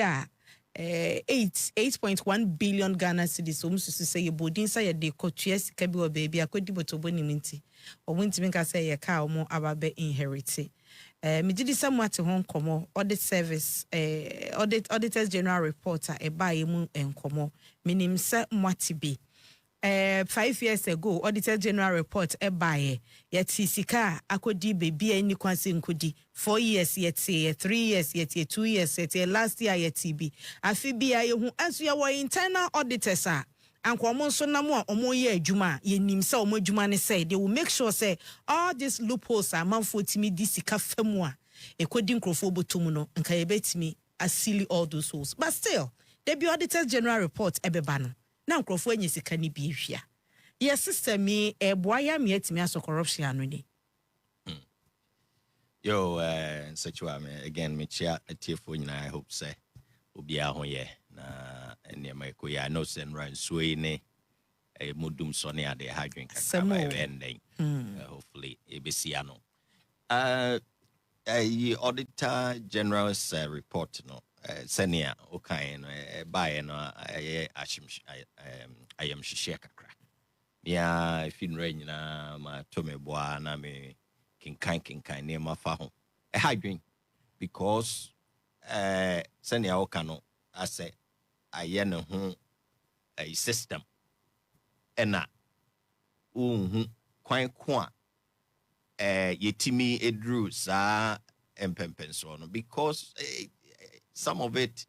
yeah. 8.1 billion Ghana cedis. Almost to say, boarding say de coaches can be a baby. I could do to Boniminti or Wintiminka say a cow more ababe inherited. Me did somewhat to home como audit service, auditors general reporter, a buy moon and como, meaning set mwatibi. 5 years ago, Auditor General report buy yet sika akodi baby any kwansi nkodi 4 years yet say 3 years yet 2 years yet last year yet TB afi bia ye hu aso ya wa internal auditors a ankwamo so na mo a omo ye adwuma ye nim se omo adwuma ne say they will make sure say all these loopholes are manfo timi di sika famu a ekodi nkrofo botum no nka ye betimi asili all those holes but still there be Auditor General report ebeba no na nkrofo anyi sika ni bi hwia ye system me boya me atimi aso corruption ano ni yo such wa me again me chia atiefo nyina I hope say obi a ho ye na ene ma ko ya no sen ran suyi ne modum so ne ade ha dwen kakra ba ending hopefully ebesi ano Auditor General's report no senia okay no buy no I am share kakra ya fin rain na ma to me boa na me kinkan ne ma fa ho ha dwen because senia okay no I say aye no ho a system ena kwan ko yetimi edru sa empempenso no because some of it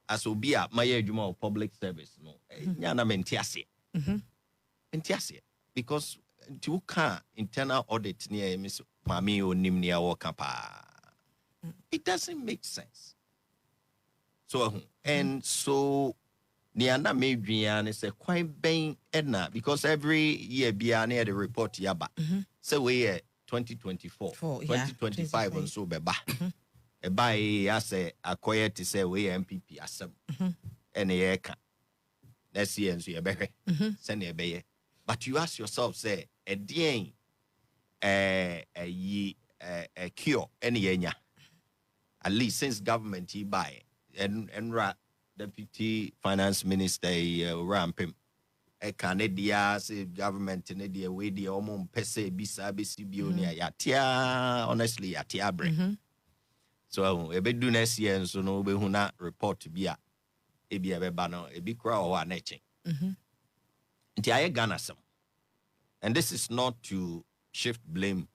as obia my adwuma of public service no nyana mentiase mentiase because you can internal audit near miss mami onim near work it doesn't make sense so and so niana me dwian is quite ben edna because every year bia near the report yaba so we 2024 2025 and so beba e buy as a acquire to say we MPP asem and e ka next year so you be send e be but you ask yourself say e dien a cure any yenya at least since government he buy and deputy finance minister rampim Canada say government in the way the pese bisa BCBO yatia honestly yatia bre so e be do next year so no be huna report bia e bia be ba no e bi kra o wa na echen nti aye Ghana some and this is not to shift blame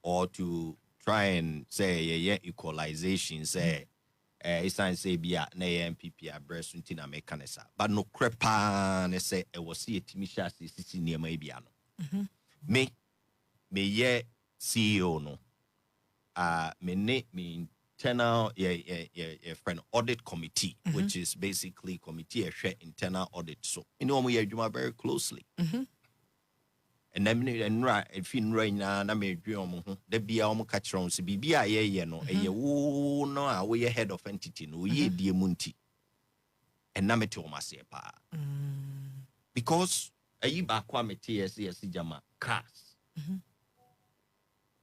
or to try and say equalization say it's not say bia na MPP address untina mekanesa but no crepa ne say e was see timisha sisi niema bia no me ye CEO no me internal friend audit committee which is basically committee internal audit so you know we adwuma very closely and then if in rain na me dwom ho da bia omo ka kire on se bibia ye no wo no we head of entity no ye die munti and na me te o mase pa because ayi ba kwa me TS jama cars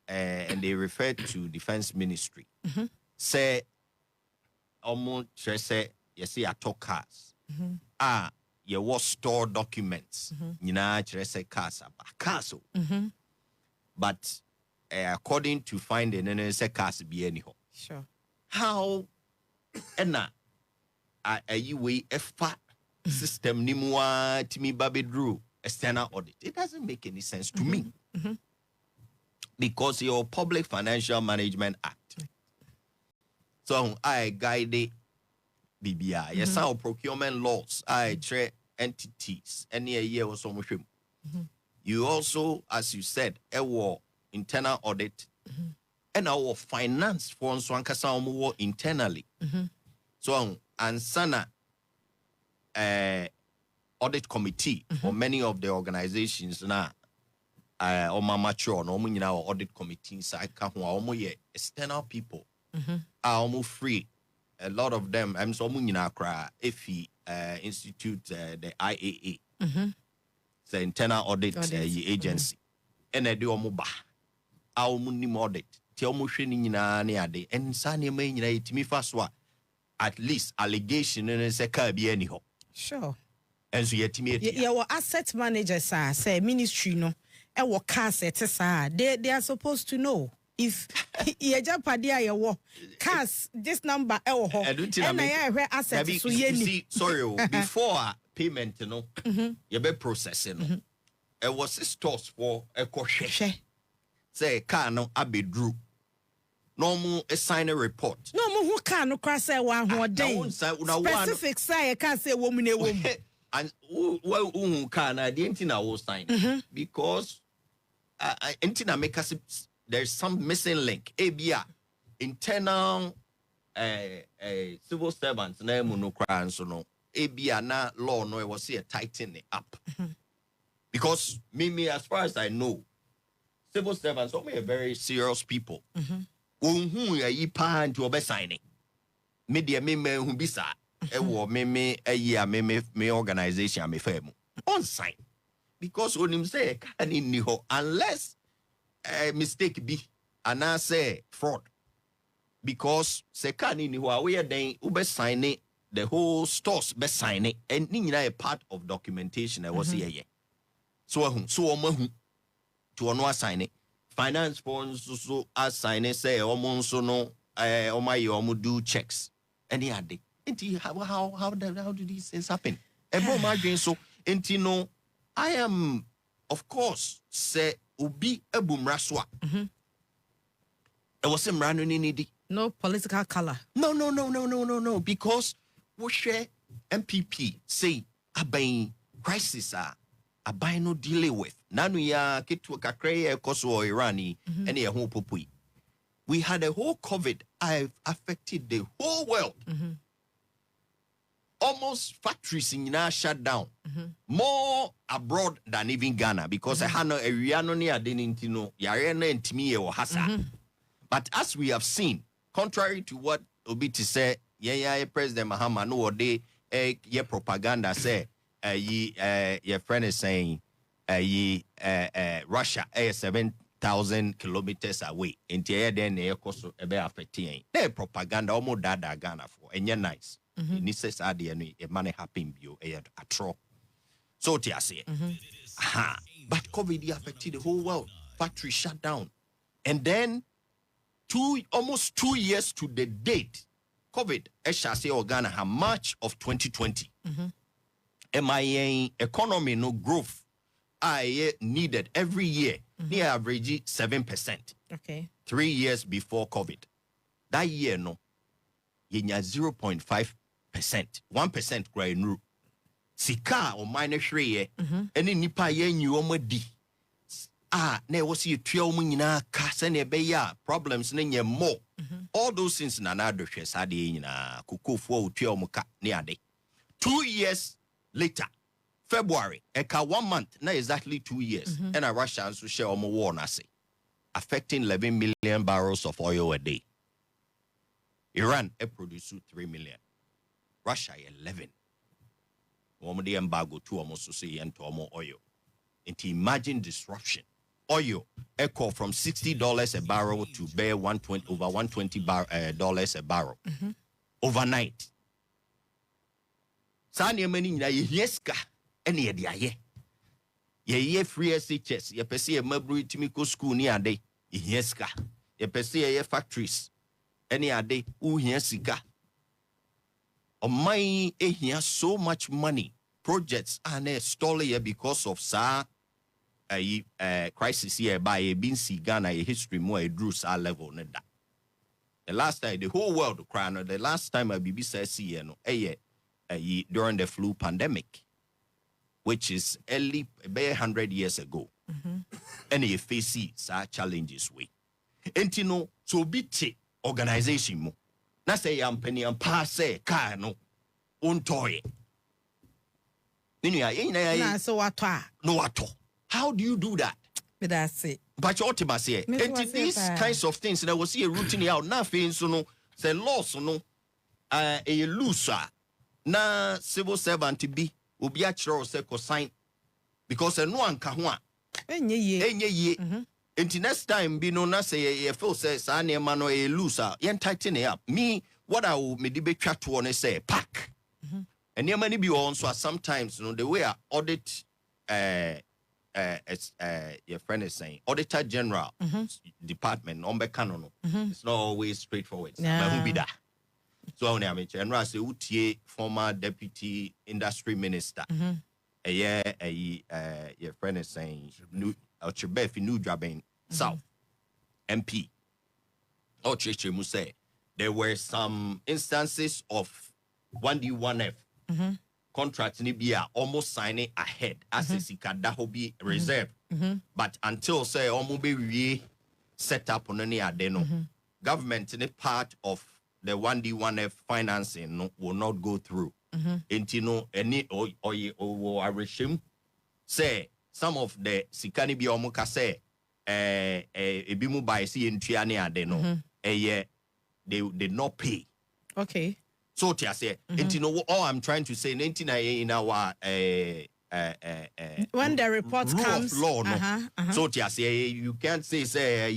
and they refer to defense ministry say omo say ato cars ye was store documents nyina kire say cars but according to finding and say cars be anyhow sure how ena ayi we efa system ni muwa timi babedru external audit it doesn't make any sense to me because your Public Financial Management Act so I guide BBI yes our procurement laws I trade entities any year or so you also as you said our internal audit and our finance for so internally so and sana audit committee for many of the organizations now mature no audit committees I can external people are almost free a lot of them I'm so if institute the IAA the internal audit agency and they do omuba our munim audit ti omo hwe ni nyina ne ade and sa ne ma nyina yetimi fa so a at least allegation and say car be anyhow. Sure. And so your asset managers say ministry no e wo car set they are supposed to know if ye japadia ye wo cars this number e wo ho and I asset so ye see sorry before payment no you be processing it was stores for a kohwe say car no abedru normal assign a report no mo who car no crash say one ho den specific say car say wo mu na wo and who can I didn't know sign because antina make us there's some missing link. ABA internal civil servants na no cry so no ABA na law no was here tighten it up because me as far as I know civil servants are very serious people. Who ya yi pa nti obe signing me de me hu bisa e wo me year me organization me fa mu on sign because onim say can ni ho unless a mistake be and I say fraud because se can ni ho we den ube sign the whole stores be sign it and ni a part of documentation I was here so omo to ono assign it finance funds so assign it say omo so no omo do checks any ade how do these things happen so no I am of course say ubi ebumraswa it was him running no political color no because we share MPP say abain crisis abain no deal with nanu ya kitu kakre koso Irani and ye ho popui we had a whole COVID affected the whole world almost factories in Ghana shut down more abroad than even Ghana because I had no area no near denintino yare na ntimi or hasa but as we have seen contrary to what obi to say President Mahama no day ye propaganda say your friend is saying Russia 7,000 kilometers away into then e koso ebe affecting the propaganda almost dada Ghana for and nice ni says ade no e man happen bio e atro so ti ase but COVID affected the whole world factory shut down and then almost 2 years to the date COVID say Ghana how much of 2020 MIA economy no growth I needed every year near average 7%. Okay. 3 years before COVID. That year no yenya 0.5%. 1% cry no. Sika or minus 3 year. Any nipa yen you omadi. Ne was you trio munina kasa ne beya problems ne more. All those things na na do hwe sade nyina kokofo utio muka ne ade. 2 years later February, eka 1 month, not exactly 2 years, and Russia also share on war na say, affecting 11 million barrels of oil a day. Iran produce 3 million. Russia 11. Woman the embargo to almost say and to almost oil. And imagine disruption. Oil echo from $60 a barrel to bear over $120 a barrel overnight. Sanya many yeska. Any idea ye free SHS ye pese ye mabru timiko school ni ade yeska ye pese ye factories any ade u sika o mai ehia so much money projects are stalled here because of crisis here by a bin si Ghana a history more a drew level ne da the last time the whole world crying the last time I BBC see no during the flu pandemic which is early, about 100 years ago. And you face such challenges we. And you know, so bit organization mo. Na say penny and pass car no on toy. So what? No what? How do you do that? But that's it. But you ought say, and these kinds of things that was here routine out nothing so no say loss no a loser na civil servant to be obi a kire say sign because no anka ho a enye ye until next time be no na say ye feel say sa na ma no e loose a yen tighten it up me what I will maybe try to want to say pack. And there many be also sometimes the way I audit your friend is saying Auditor General department on canon. It's not always straightforward. But who be that? So I mean, General say UTA former deputy industry minister. Your friend is saying new Drabin South MP. Oh, Chichimu say there were some instances of 1D 1F contracts in Ibia almost signing ahead as a sikada be reserved. But until say almost be set up on any adeno, government in a part of the 1D 1F financing will not go through. Into any or regime say some of the sikani bi omuka say ebimu by see in Triani adeno they did not pay. Okay. So tia say all I'm trying to say in our when the report rule comes of law so tia say you can't say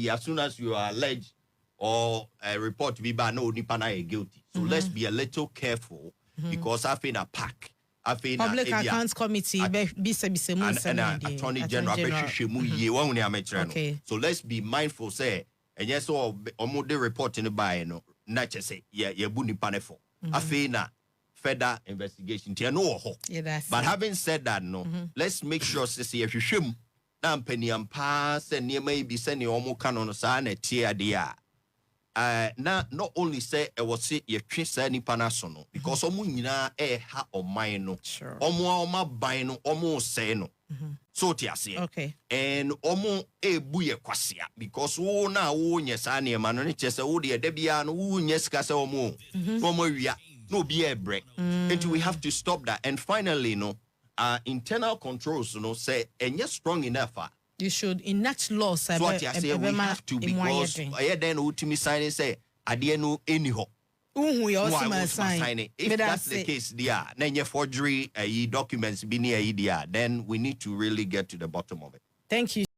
as soon as you are alleged or a report be by no nipa na guilty. So let's be a little careful because I feel a pack. I feel Public Accounts Committee and Attorney General. Okay. So let's be mindful say and yes or the report in the buy no not just say buni panefo. I feel na further investigation. But having said that let's make sure say if you shim na penny and pass and you may be sending omo canon sana tear dia. Not only say I was say you trace any panasono because nyina ha o mine no oma buy no omo say no so tia say okay and omo bu ye kwasia because wo na wo nye sa na ma no ne chese wo de da bia no wo nye sika se omo wia no be a break and we have to stop that. And finally internal controls say enye strong enough. You should enact laws. So what I say, we have to because then ultimately sign and say, I didn't know any ho. If that's the case, then your forgery documents be near then we need to really get to the bottom of it. Thank you.